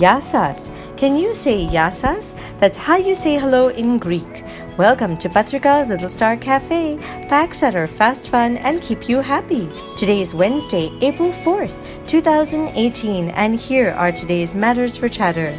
Yasas. Can you say Yasas? That's how you say hello in Greek. Welcome to Patrika's Little Star Cafe. Facts that are fast, fun, and keep you happy. Today is Wednesday, April 4th, 2018, and here are today's matters for chatter.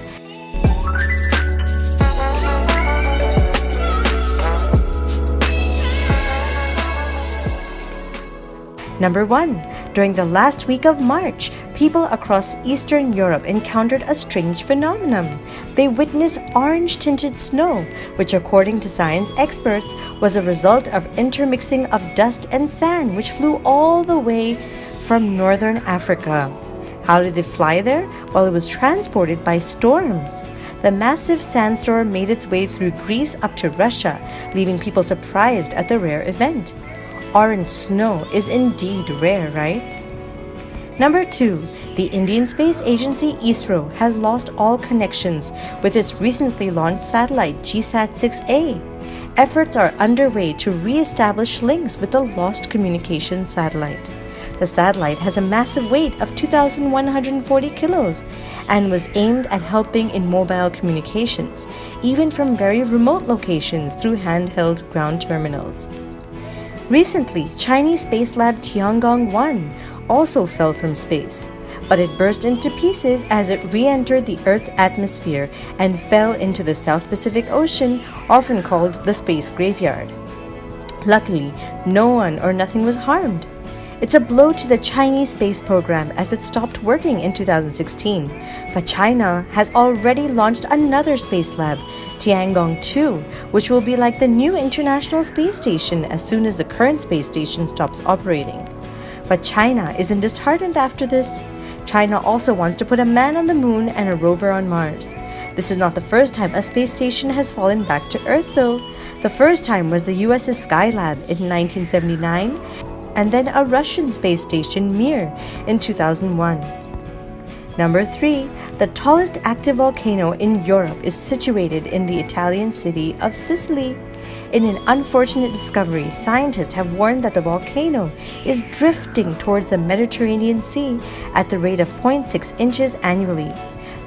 Number 1. During the last week of March, people across Eastern Europe encountered a strange phenomenon. They witnessed orange-tinted snow, which according to science experts was a result of intermixing of dust and sand which flew all the way from northern Africa. How did it fly there? Well, it was transported by storms. The massive sandstorm made its way through Greece up to Russia, leaving people surprised at the rare event. Orange snow is indeed rare, right? Number 2. The Indian Space Agency ISRO has lost all connections with its recently launched satellite GSAT-6A. Efforts are underway to re-establish links with the lost communications satellite. The satellite has a massive weight of 2,140 kilos and was aimed at helping in mobile communications, even from very remote locations through handheld ground terminals. Recently, Chinese space lab Tiangong-1 also fell from space, but it burst into pieces as it re-entered the Earth's atmosphere and fell into the South Pacific Ocean, often called the space graveyard. Luckily, no one or nothing was harmed. It's a blow to the Chinese space program as it stopped working in 2016, but China has already launched another space lab, Tiangong-2, which will be like the new International Space Station as soon as the current space station stops operating. But China isn't disheartened after this. China also wants to put a man on the moon and a rover on Mars. This is not the first time a space station has fallen back to Earth though. The first time was the US's Skylab in 1979, and then a Russian space station, Mir, in 2001. Number 3. The tallest active volcano in Europe is situated in the Italian city of Sicily. In an unfortunate discovery, scientists have warned that the volcano is drifting towards the Mediterranean Sea at the rate of 0.6 inches annually.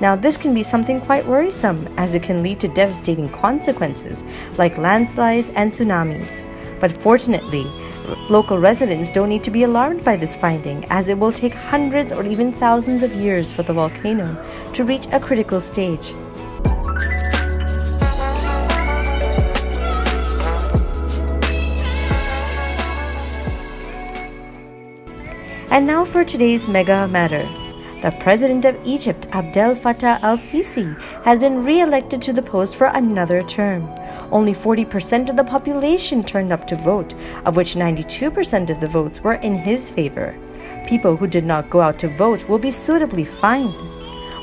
Now, this can be something quite worrisome as it can lead to devastating consequences like landslides and tsunamis. But fortunately, local residents don't need to be alarmed by this finding, as it will take hundreds or even thousands of years for the volcano to reach a critical stage. And now for today's mega matter. The president of Egypt, Abdel Fattah al-Sisi, has been re-elected to the post for another term. Only 40% of the population turned up to vote, of which 92% of the votes were in his favor. People who did not go out to vote will be suitably fined.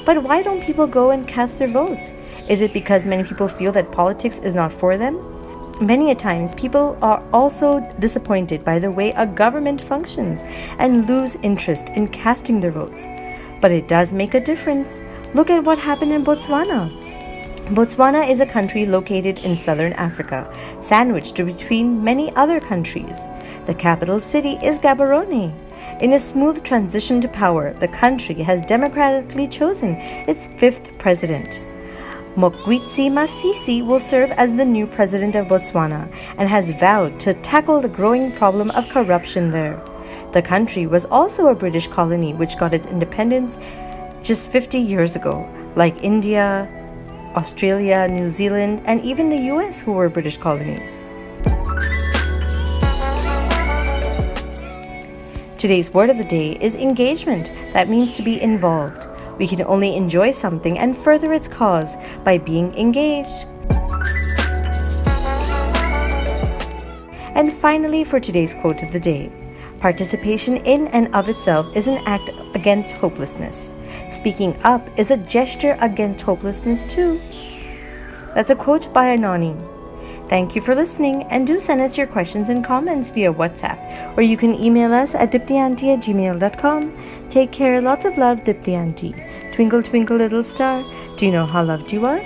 But why don't people go and cast their votes? Is it because many people feel that politics is not for them? Many a times, people are also disappointed by the way a government functions and lose interest in casting their votes. But it does make a difference. Look at what happened in Botswana. Botswana is a country located in southern Africa, sandwiched between many other countries. The capital city is Gaborone. In a smooth transition to power, the country has democratically chosen its 5th president. Mokgweetsi Masisi will serve as the new president of Botswana and has vowed to tackle the growing problem of corruption there. The country was also a British colony which got its independence just 50 years ago, like India, Australia, New Zealand, and even the US, who were British colonies. Today's word of the day is engagement. That means to be involved. We can only enjoy something and further its cause by being engaged. And finally, for today's quote of the day, participation in and of itself is an act against hopelessness. Speaking up is a gesture against hopelessness too. That's a quote by Anani. Thank you for listening, and do send us your questions and comments via WhatsApp, or you can email us at diptyauntie@gmail.com. Take care, lots of love, Dipti Auntie. Twinkle, twinkle, little star, do you know how loved you are?